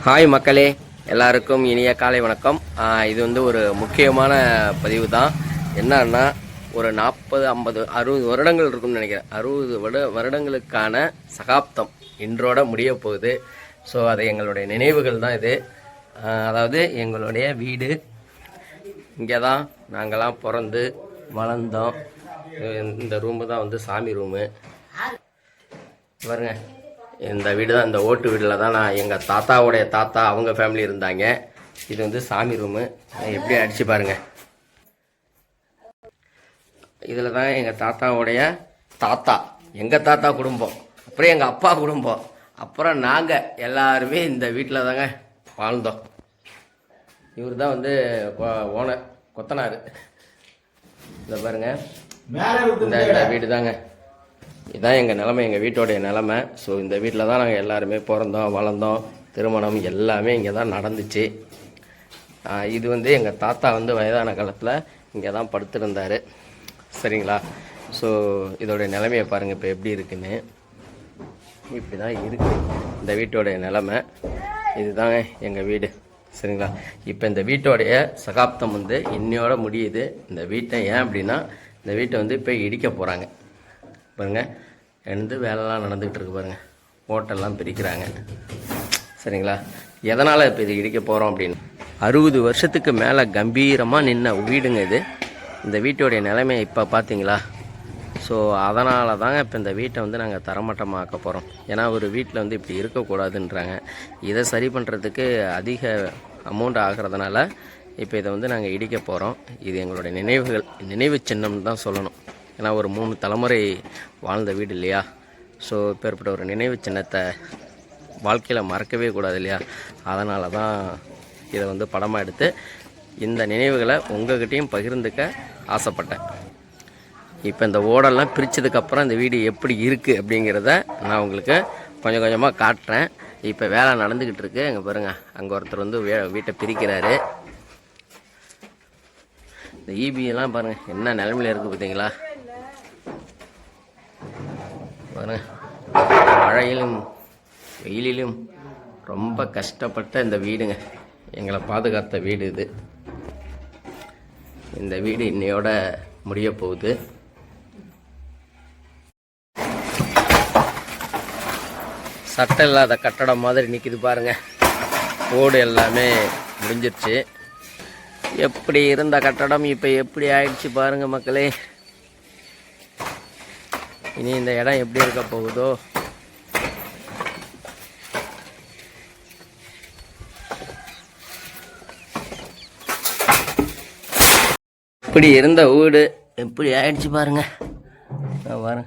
Hi மக்களே, எல்லாருக்கும் இனிய காலை வணக்கம். இது வந்து ஒரு முக்கியமான பதிவு தான். என்னன்னா, ஒரு 40, 50, 60 வருடங்கள் இருக்கும்னு நினைக்கிறேன். 60 வருடங்களுக்கான சகாப்தம் இன்றோட முடிய போகுது. ஸோ அது எங்களுடைய நினைவுகள் தான் இது. அதாவது எங்களுடைய வீடு இங்கே தான் நாங்கள்லாம் பிறந்து வளர்ந்தோம். இந்த ரூமு தான் வந்து சாமி ரூமு பாருங்க. இந்த வீடு தான், இந்த ஓட்டு வீட்டில் தான் நான் எங்கள் தாத்தாவுடைய தாத்தா அவங்க ஃபேமிலி இருந்தாங்க. இது வந்து சாமி ரூமு. எப்படி அடிச்சு பாருங்க. இதில் தான் எங்கள் தாத்தாவுடைய தாத்தா, எங்கள் தாத்தா குடும்பம், அப்புறம் எங்கள் அப்பா குடும்பம், அப்புறம் நாங்கள் எல்லாருமே இந்த வீட்டில் தாங்க வாழ்ந்தோம். இவர் தான் வந்து ஓனர், கொத்தனார். இதை பாருங்க, இந்த வீடு தாங்க. இதுதான் எங்கள் நிலமை, எங்கள் வீட்டோடைய நிலமை. ஸோ இந்த வீட்டில் தான் நாங்கள் எல்லாருமே பிறந்தோம் வளர்ந்தோம். திருமணம் எல்லாமே இங்கே தான் நடந்துச்சு. இது வந்து எங்கள் தாத்தா வந்து வயதான காலத்தில் இங்கே தான் படுத்திருந்தார். சரிங்களா? ஸோ இதோடைய நிலைமையை பாருங்கள் இப்போ எப்படி இருக்குன்னு. இப்படி தான் இருக்குது இந்த வீட்டோடைய நிலமை. இதுதாங்க எங்கள் வீடு. சரிங்களா? இப்போ இந்த வீட்டோடைய சகாப்தம் வந்து இன்னையோட முடியுது. இந்த வீட்டை ஏன் அப்படின்னா, இந்த வீட்டை வந்து இப்போ இடிக்க போகிறாங்க பாருங்கள். எழுந்து வேலைலாம் நடந்துகிட்டு இருக்கு பாருங்கள். ஹோட்டல்லாம் பிரிக்கிறாங்க. சரிங்களா? எதனால் இப்போ இது இடிக்க போகிறோம் அப்படின்னு, 60 வருஷத்துக்கு மேலே கம்பீரமாக நின்ன வீடுங்க இது. இந்த வீட்டோடைய நிலைமையை இப்போ பார்த்தீங்களா? ஸோ அதனால தாங்க இப்போ இந்த வீட்டை வந்து நாங்கள் தரமட்டமாக்க போகிறோம். ஏன்னா ஒரு வீட்டில் வந்து இப்படி இருக்கக்கூடாதுன்றாங்க. இதை சரி பண்ணுறதுக்கு அதிக அமௌண்ட் ஆகிறதுனால இப்போ இதை வந்து நாங்கள் இடிக்க போகிறோம். இது எங்களுடைய நினைவு சின்னம்னு தான் சொல்லணும். ஏன்னா ஒரு 3 தலைமுறை வாழ்ந்த வீடு இல்லையா? ஸோ இப்பேற்பட்ட ஒரு நினைவு சின்னத்தை வாழ்க்கையில் மறக்கவே கூடாது இல்லையா? அதனால தான் இதை வந்து படமாக எடுத்து இந்த நினைவுகளை உங்கள்கிட்டையும் பகிர்ந்துக்க ஆசைப்பட்டேன். இப்போ இந்த ஓடெல்லாம் பிரித்ததுக்கப்புறம் இந்த வீடு எப்படி இருக்குது அப்படிங்கிறத நான் உங்களுக்கு கொஞ்சம் கொஞ்சமாக காட்டுறேன். இப்போ வேலை நடந்துக்கிட்டு இருக்கு. அங்கே பாருங்கள், அங்கே ஒருத்தர் வந்து வீட்டை பிரிக்கிறாரு. இந்த ஈபியெல்லாம் பாருங்கள் என்ன நிலைமையில் இருக்குது பார்த்தீங்களா? பாருங்க, மழையிலும் வெயிலிலும் ரொம்ப கஷ்டப்பட்ட இந்த வீடுங்க, எங்களை பாதுகாத்த வீடு இது. இந்த வீடு இன்னையோட முடிய போகுது. சட்டம் இல்லாத கட்டடம் மாதிரி நிற்கிது பாருங்க. ஓடு எல்லாமே முடிஞ்சிருச்சு. எப்படி இருந்த கட்டடம் இப்போ எப்படி ஆயிடுச்சு பாருங்க மக்களே. இனி இந்த இடம் எப்படி இருக்க போகுதோ. இப்படி இருந்த வீடு எப்படி ஆயிடுச்சு பாருங்க. பாருங்க,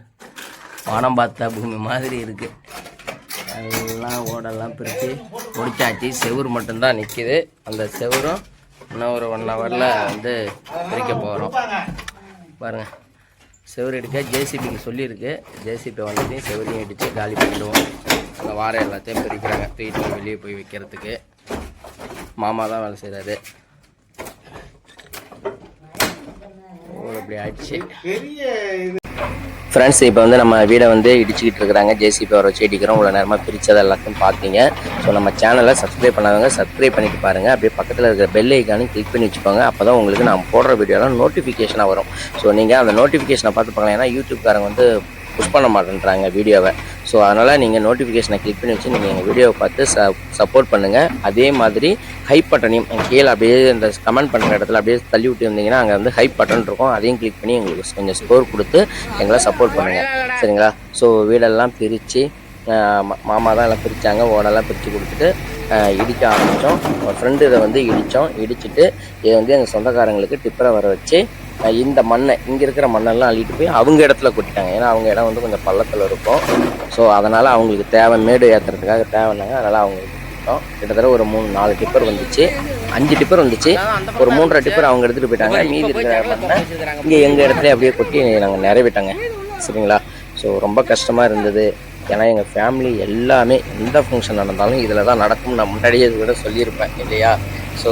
வானம் பார்த்த பூமி மாதிரி இருக்கு. எல்லாம் ஓடெல்லாம் பிரித்து முடிச்சாச்சு. செவுரு மட்டும்தான் நிற்கிது. அந்த செவுரும் இன்னும் ஒரு 1 ஹவரில் வந்து பிரிக்க போகிறோம். பாருங்க, செவரு இடிக்க ஜேசிபிக்கு சொல்லியிருக்கு. ஜேசிபி வந்துட்டு செவரையும் இடித்து காலி பண்ணிடுவோம். அந்த வாரம் எல்லாத்தையும் பிரிக்கிறாங்க, தூக்கிட்டு வெளியே போய் வைக்கிறதுக்கு. மாமா தான் வேலை செய்கிறாரு. இப்படி ஆயிடுச்சு ஃப்ரெண்ட்ஸ். இப்போ வந்து நம்ம வீடை வந்து இடிச்சுக்கிட்டு இருக்கிறாங்க. ஜேசிபி வர வச்சு இடிக்கிறோம். இவ்வளோ நேரமாக பிரித்ததை எல்லாத்தையும் பார்த்தீங்க. ஸோ நம்ம சேனலை சப்ஸ்கிரைப் பண்ணாதவங்க சப்ஸ்கிரைப் பண்ணிட்டு பாருங்கள். அப்படியே பக்கத்தில் இருக்கிற பெல் ஐக்கானையும் கிளிக் பண்ணி வச்சுக்கோங்க. அப்போ தான் உங்களுக்கு நான் போடுற வீடியோலாம் நோட்டிஃபிகேஷனாக வரும். ஸோ நீங்கள் அந்த நோட்டிஃபிகேஷனை பார்த்து பார்க்கலாம். ஏன்னா யூடியூப்காரங்க வந்து புஷ் பண்ண மாட்டேன்றாங்க வீடியோவை. ஸோ அதனால் நீங்கள் நோட்டிஃபிகேஷனை கிளிக் பண்ணி வச்சு நீங்கள் எங்கள் வீடியோவை பார்த்து சப்போர்ட் பண்ணுங்கள். அதே மாதிரி ஹைப் பட்டனையும் கீழே அப்படியே இந்த கமெண்ட் பண்ணுற இடத்துல அப்படியே தள்ளி விட்டு வந்தீங்கன்னா அங்கே வந்து ஹைப் பட்டன் இருக்கும். அதையும் கிளிக் பண்ணி எங்களுக்கு கொஞ்சம் ஸ்கோர் கொடுத்து எங்களை சப்போர்ட் பண்ணுங்கள். சரிங்களா? ஸோ வீடெல்லாம் பிரித்து மாமா தான் எல்லாம் பிரித்தாங்க. ஓடெல்லாம் பிரித்து கொடுத்துட்டு இடிக்க ஆரம்பித்தோம். ஃப்ரெண்டு இதை வந்து இடிச்சிட்டு இதை வந்து எங்கள் சொந்தக்காரங்களுக்கு டிப்பரை வர வச்சு இந்த மண்ணை, இங்கே இருக்கிற மண்ணெல்லாம் அள்ளிட்டு போய் அவங்க இடத்துல கொட்டிட்டாங்க. ஏன்னா அவங்க இடம் வந்து கொஞ்சம் பள்ளத்தில் இருக்கும். ஸோ அதனால் அவங்களுக்கு மேடு ஏற்றுறதுக்காக தேவைன்னாங்க. அதனால் அவங்க கொடுத்தோம். கிட்டத்தட்ட ஒரு 3-4 டிப்பர் வந்துச்சு. 5 டிப்பர் வந்துச்சு. ஒரு 3.5 டிப்பர் அவங்க எடுத்துகிட்டு போயிட்டாங்க. மீதி இருக்கிற மண்ணை இங்கே எங்கள் இடத்துல அப்படியே கொட்டி நாங்கள் நிறைவேட்டாங்க. சரிங்களா? ஸோ ரொம்ப கஷ்டமாக இருந்தது. ஏன்னா எங்கள் ஃபேமிலி எல்லாமே எந்த ஃபங்க்ஷன் நடந்தாலும் இதில் தான் நடக்கும். நான் முன்னாடியே இது கூட சொல்லியிருப்பேன் இல்லையா? ஸோ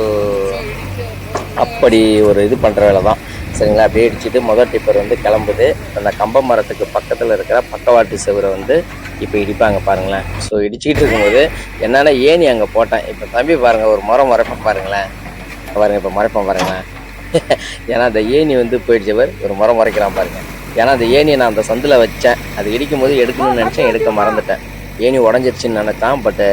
அப்படி ஒரு இது பண்ணுற வேலை தான். சரிங்களா? அப்படியே இடிச்சிட்டு முதல் டிப்பர் வந்து கிளம்புது. அந்த கம்ப மரத்துக்கு பக்கத்தில் இருக்கிற பக்கவாட்டு செவரை வந்து இப்போ இடிப்பாங்க பாருங்களேன். ஸோ இடிச்சிக்கிட்டு இருக்கும்போது என்னென்னா ஏணி அங்கே போட்டேன். இப்போ தம்பி பாருங்கள் ஒரு முறை முறைப்பேன் பாருங்களேன். பாருங்கள் இப்போ முறைப்பேன் பாருங்களேன். ஏன்னா அந்த ஏணி வந்து போயிடுச்சவர் ஒரு முறை முறைக்கிறான் பாருங்கள். ஏன்னா அந்த ஏணியை நான் அந்த சந்தில் வச்சேன். அது இடிக்கும் போது எடுக்கணும்னு நினச்சேன், எடுக்க மறந்துட்டேன். ஏணி உடஞ்சிருச்சுன்னு நினச்சான். பட்டு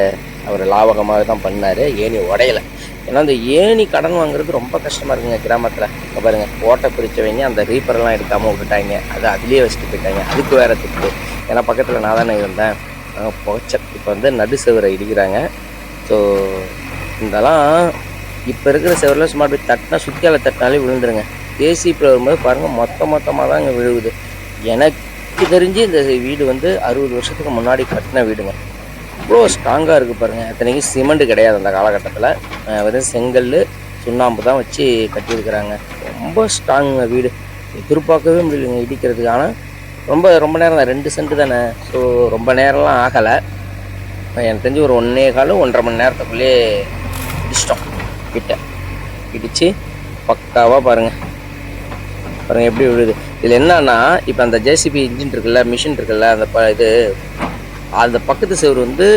அவர் லாபகமாக தான் பண்ணார். ஏணி உடையலை. ஏன்னா அந்த ஏணி கடன் வாங்குறது ரொம்ப கஷ்டமாக இருக்குங்க கிராமத்தில். இப்போ பாருங்கள் ஓட்டை பிரித்தவங்க அந்த ரீப்பரெல்லாம் எடுக்காமல் விட்டுட்டாங்க. அது அதுலேயே வச்சுட்டு போயிட்டாங்க. அதுக்கு வேறு திட்டு. ஏன்னா பக்கத்தில் நான் தானே இருந்தேன். புகைச்சல். இப்போ வந்து நடு செவரை இடிக்கிறாங்க. ஸோ இதெல்லாம் இப்போ இருக்கிற செவரில் சும்மா அப்படி தட்டினா சுற்றியால் தட்டினாலே விழுந்துருங்க. ஜேசிபியில் வரும்போது பாருங்கள் மொத்தமாக தான் இங்கே விழுகுது. எனக்கு தெரிஞ்சு இந்த வீடு வந்து 60 வருஷத்துக்கு முன்னாடி கட்டின வீடுங்க. இவ்வளோ ஸ்ட்ராங்காக இருக்குது பாருங்கள். அத்தனைக்கும் சிமெண்ட்டு கிடையாது அந்த காலகட்டத்தில். வெறும் செங்கல் சுண்ணாம்பு தான் வச்சு கட்டியிருக்கிறாங்க. ரொம்ப ஸ்ட்ராங்குங்க வீடு. எதிர்பார்க்கவே முடியலைங்க இடிக்கிறதுக்கு. ஆனால் ரொம்ப நேரம் தான், 2 சென்ட் தானே. ஸோ ரொம்ப நேரம்லாம் ஆகலை. எனக்கு தெரிஞ்சு ஒரு 1.25 1.5 மணி நேரத்துக்குள்ளேயே இடிச்சிட்டோம். கிட்ட இடித்து பக்காவாக பாருங்கள் எப்படி விழுது. இதில் என்னன்னா இப்போ அந்த ஜேசிபி இன்ஜின் இருக்குல்ல, மிஷின் இருக்குல்ல, அந்த பக்கத்து செவரு வந்து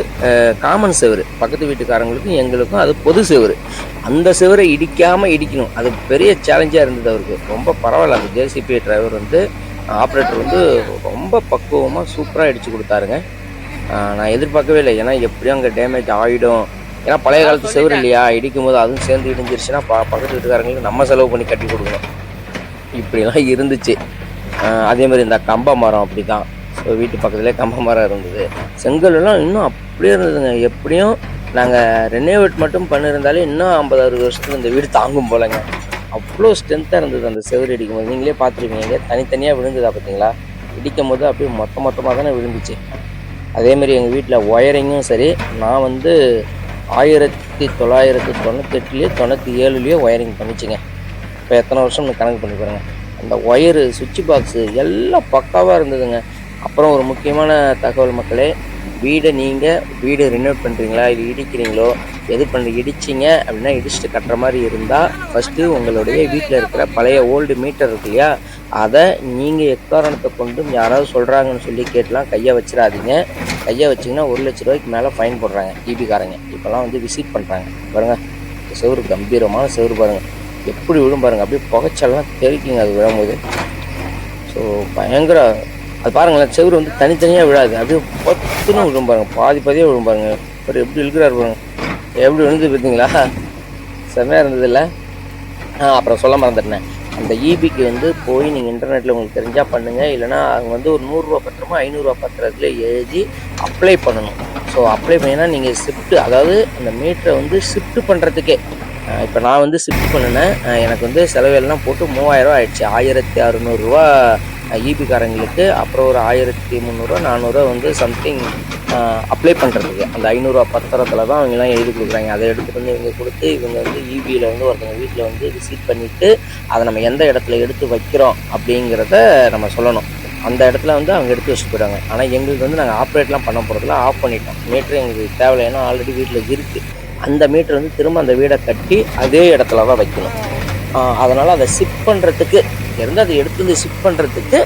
காமன் செவரு. பக்கத்து வீட்டுக்காரங்களுக்கும் எங்களுக்கும் அது பொது செவரு. அந்த செவரை இடிக்காமல் இடிக்கணும். அது பெரிய சேலஞ்சாக இருந்தது அவருக்கு. ரொம்ப பரவாயில்ல. அந்த ஜேசிபி டிரைவர் வந்து ஆப்ரேட்டர் வந்து ரொம்ப பக்குவமாக சூப்பராக இடித்து கொடுத்தாருங்க. நான் எதிர்பார்க்கவே இல்லை. ஏன்னா எப்படியும் அங்கே டேமேஜ் ஆகிடும். ஏன்னா பழைய காலத்து செவரு இல்லையா, இடிக்கும் போது அதுவும் சேர்ந்து இடிஞ்சிருச்சுன்னா பக்கத்து வீட்டுக்காரங்களுக்கு நம்ம செலவு பண்ணி கட்டி கொடுக்கணும். இப்படிலாம் இருந்துச்சு. அதே மாதிரி இந்த கம்ப மரம் அப்படி தான். ஸோ வீட்டு பக்கத்துலேயே கம்ப மரம் இருந்தது. செங்கல்லாம் இன்னும் அப்படியே இருந்ததுங்க. எப்படியும் நாங்கள் ரெனோவேட் மட்டும் பண்ணியிருந்தாலே இன்னும் 50-60 வருஷத்துக்கு இந்த வீடு தாங்கும் போலங்க. அவ்வளோ ஸ்ட்ரென்த்தாக இருந்தது அந்த செவரு இடிக்கும் போது. நீங்களே பார்த்துருக்கீங்க, தனித்தனியாக விழுந்ததா பார்த்தீங்களா? இடிக்கும் போது அப்படியே மொத்தமாக தானே விழுந்துச்சு. அதேமாதிரி எங்கள் வீட்டில் ஒயரிங்கும் சரி, நான் வந்து 1998 97 ஒயரிங் பண்ணிச்சுங்க. இப்போ எத்தனை வருஷம்னு கணக்கு பண்ணி பாருங்கள். அந்த ஒயரு சுவிட்ச் பாக்ஸு எல்லாம் பக்காவாக இருந்ததுங்க. அப்புறம் ஒரு முக்கியமான தகவல் மக்களே, வீடு ரினோவேட் பண்ணுறீங்களா இல்லை இடிக்கிறீங்களோ, எது இடிச்சிங்க அப்படின்னா இடிச்சுட்டு கட்டுற மாதிரி இருந்தால் ஃபஸ்ட்டு உங்களுடைய வீட்டில் இருக்கிற பழைய ஓல்டு மீட்டர் இருக்கு இல்லையா, அதை நீங்கள் எக்காரணத்தை கொண்டும் யாராவது சொல்கிறாங்கன்னு சொல்லி கேட்டலாம் கையை வச்சிடாதீங்க. கையை வச்சிங்கன்னா 1 லட்ச ரூபாய்க்கு மேலே ஃபைன் போடுறாங்க ஈபிக்காரங்க. இப்போல்லாம் வந்து விசிட் பண்ணுறாங்க பாருங்கள். செவரு கம்பீரமான செவரு பாருங்கள் எப்படி விழும் பாருங்கள். அப்படியே புகைச்சல்லாம் தெரிக்குங்க அது விழும்போது. ஸோ பயங்கர அது பாருங்களேன். செவரு வந்து தனித்தனியாக விழாது, அப்படியே பத்துன்னு விழும் பாருங்கள். பாதியாக விழும் பாருங்கள். அப்புறம் எப்படி இழுக்கிறாரு பாருங்கள். எப்படி விழுந்து பார்த்தீங்களா? செம்மையாக இருந்ததில்ல. அப்புறம் சொல்ல மறந்துட்டேன். அந்த ஈபிக்கு வந்து போய் நீங்கள் இன்டர்நெட்டில் உங்களுக்கு தெரிஞ்சால் பண்ணுங்கள். இல்லைனா அவங்க வந்து ஒரு 100 ரூபா பத்திரமோ 500 ரூபா பத்திரத்தில் எழுதி அப்ளை பண்ணணும். ஸோ அப்ளை பண்ணினா நீங்கள் ஷிஃப்ட்டு, அதாவது அந்த மீட்டரை வந்து ஷிஃப்ட் பண்ணுறதுக்கே, இப்போ நான் வந்து ஷிஃப்ட் பண்ணினேன். எனக்கு வந்து செலவெல்லாம் போட்டு 3000 ரூபா ஆயிடுச்சு. 1600 ரூபா ஈபிக்காரங்களுக்கு. அப்புறம் ஒரு 1300 400 வந்து சம்திங் அப்ளை பண்ணுறதுக்கு. அந்த 500 ரூபா பத்திரத்தில் தான் அவங்கெல்லாம் எழுதி கொடுக்குறாங்க. அதை எடுத்துகிட்டு வந்து இவங்க கொடுத்து, இவங்க வந்து ஈபியில் வந்து ஒருத்தவங்க வீட்டில் வந்து விசிட் பண்ணிவிட்டு அதை நம்ம எந்த இடத்துல எடுத்து வைக்கிறோம் அப்படிங்கிறத நம்ம சொல்லணும். அந்த இடத்துல வந்து அவங்க எடுத்து வச்சுட்டு போயிடுவாங்க. ஆனால் எங்களுக்கு வந்து நாங்கள் ஆப்ரேட்லாம் பண்ண போகிறதுல ஆஃப் பண்ணிட்டோம். மீட்ரு எங்களுக்கு தேவையில்லை. ஏன்னா ஆல்ரெடி வீட்டில் இருக்குது. அந்த மீட்ரு வந்து திரும்ப அந்த வீடை கட்டி அதே இடத்துல தான் வைக்கணும். அதனால் அதை ஷிஃப்ட் பண்ணுறதுக்கு இருந்து அதை எடுத்து வந்து ஷிஃப்ட் பண்ணுறதுக்கு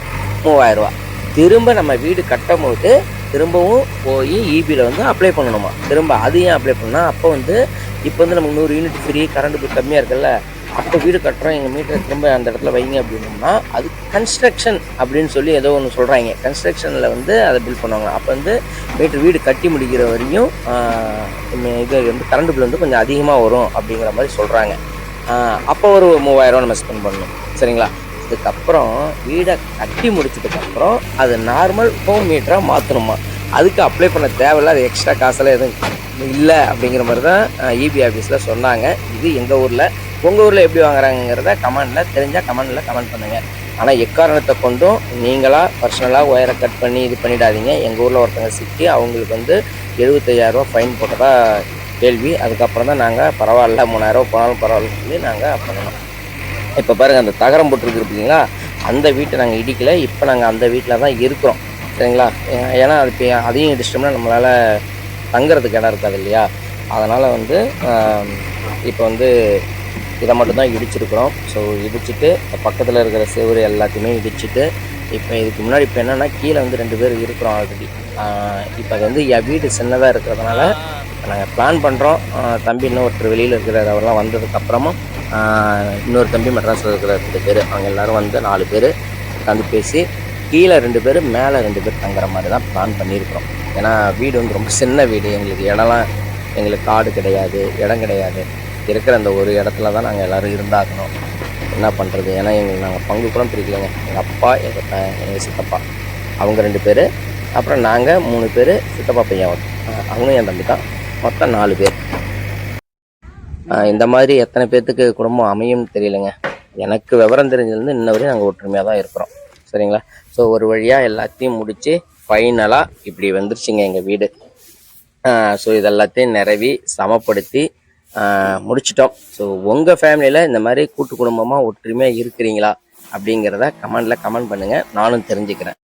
3000 ரூபா. திரும்ப நம்ம வீடு கட்டும் போது திரும்பவும் போய் ஈபியில் வந்து அப்ளை பண்ணணுமா. திரும்ப அது ஏன் அப்ளை பண்ணால், அப்போ வந்து இப்போ வந்து நமக்கு 100 யூனிட் ஃப்ரீ, கரண்ட் பில் கம்மியாக இருக்குல்ல, அப்போ வீடு கட்டுறோம் எங்கள் மீட்டரை திரும்ப அந்த இடத்துல வைங்க அப்படின்னோம்னா அது கன்ஸ்ட்ரக்ஷன் அப்படின்னு சொல்லி ஏதோ ஒன்று சொல்கிறாங்க. கன்ஸ்ட்ரக்ஷனில் வந்து அதை பில் பண்ணுவாங்க. அப்போ வந்து மீட்டர் வீடு கட்டி முடிக்கிற வரையும் இது வந்து கரண்ட் பில் வந்து கொஞ்சம் அதிகமாக வரும் அப்படிங்கிற மாதிரி சொல்கிறாங்க. அப்போ ஒரு 3000 ரூபா நம்ம ஸ்பெண்ட் பண்ணணும். சரிங்களா? இதுக்கப்புறம் வீடை கட்டி முடிச்சதுக்கப்புறம் அது நார்மல் ஹோம் மீட்டராக மாற்றணுமா. அதுக்கு அப்ளை பண்ண தேவையில்ல. அது எக்ஸ்ட்ரா காசெல்லாம் எதுவும் இல்லை அப்படிங்கிற மாதிரி தான் ஈபி ஆஃபீஸில் சொன்னாங்க. இது எங்கள் ஊரில். உங்கள் ஊரில் எப்படி வாங்குறாங்கிறத கமெண்டில் தெரிஞ்சால் கமெண்ட் பண்ணுங்கள். ஆனால் எக்காரணத்தை கொண்டும் நீங்களாக பர்சனலாக ஒயரை கட் பண்ணி இது பண்ணிடாதீங்க. எங்கள் ஊரில் ஒருத்தங்க சிக்கி அவங்களுக்கு வந்து 75,000 ரூபா ஃபைன் போட்டதா கேள்வி. அதுக்கப்புறம் தான் நாங்கள் பரவாயில்ல 3000 ரூபா போனாலும் பரவாயில்லன்னு சொல்லி நாங்கள் பண்ணணும். இப்போ பாருங்கள், அந்த தகரம் போட்டுருக்கு பார்த்தீங்களா, அந்த வீட்டை நாங்கள் இடிக்கலை. இப்போ நாங்கள் அந்த வீட்டில் தான் இருக்கிறோம். சரிங்களா? ஏன்னா அது இப்போ அதையும் இடிச்சிட்டோம்னா நம்மளால் தங்குறதுக்கு இடம் இருக்காது இல்லையா. அதனால் வந்து இப்போ வந்து இதை மட்டும்தான் இடிச்சிருக்கிறோம். ஸோ இடிச்சிட்டு பக்கத்தில் இருக்கிற செவரு எல்லாத்தையுமே இடிச்சிட்டு இப்போ இதுக்கு முன்னாடி இப்போ என்னென்னா கீழே வந்து 2 பேர் இருக்கிறோம் ஆல்ரெடி. இப்போ அது வந்து என் வீடு சின்னதாக இருக்கிறதுனால நாங்கள் பிளான் பண்ணுறோம். தம்பி இன்னும் ஒருத்தர் வெளியில் இருக்கிறார், அவரெல்லாம் வந்ததுக்கப்புறமும் இன்னொரு தம்பி மெட்ராஸில் இருக்கிற 2 பேர், அவங்க எல்லோரும் வந்து 4 பேர் உட்காந்து பேசி கீழே 2 பேர் மேலே 2 பேர் தங்குற மாதிரி தான் பிளான் பண்ணியிருக்கிறோம். ஏன்னா வீடு வந்து ரொம்ப சின்ன வீடு, எங்களுக்கு இடம்லாம் எங்களுக்கு காடு கிடையாது, இடம் கிடையாது. இருக்கிற அந்த ஒரு இடத்துல தான் நாங்கள் எல்லோரும் இருந்தாகணும். என்ன பண்ணுறது, ஏன்னா எங்களுக்கு நாங்கள் பங்கு கூட பிரிக்கலைங்க. எங்கள் அப்பா, எங்கள் சித்தப்பா அவங்க 2 பேர், அப்புறம் நாங்கள் 3 பேர், சித்தப்பா பையன் அவங்களும் என் தம்பி தான், மொத்தம் 4 பேர். இந்த மாதிரி எத்தனை பேர்த்துக்கு குடும்பம் அமையும்னு தெரியலைங்க. எனக்கு விவரம் தெரிஞ்சதுலேருந்து இன்ன வரையும் நாங்கள் ஒற்றுமையாக தான் இருக்கிறோம். சரிங்களா? ஸோ ஒரு வழியாக எல்லாத்தையும் முடித்து ஃபைனலாக இப்படி வந்துருச்சுங்க எங்கள் வீடு. ஸோ இதெல்லாத்தையும் நிறவி சமப்படுத்தி முடிச்சிட்டோம். ஸோ உங்கள் ஃபேமிலியில் இந்த மாதிரி கூட்டு குடும்பமாக ஒற்றுமையாக இருக்கிறீங்களா அப்படிங்கிறத கமெண்ட் பண்ணுங்கள், நானும் தெரிஞ்சுக்கிறேன்.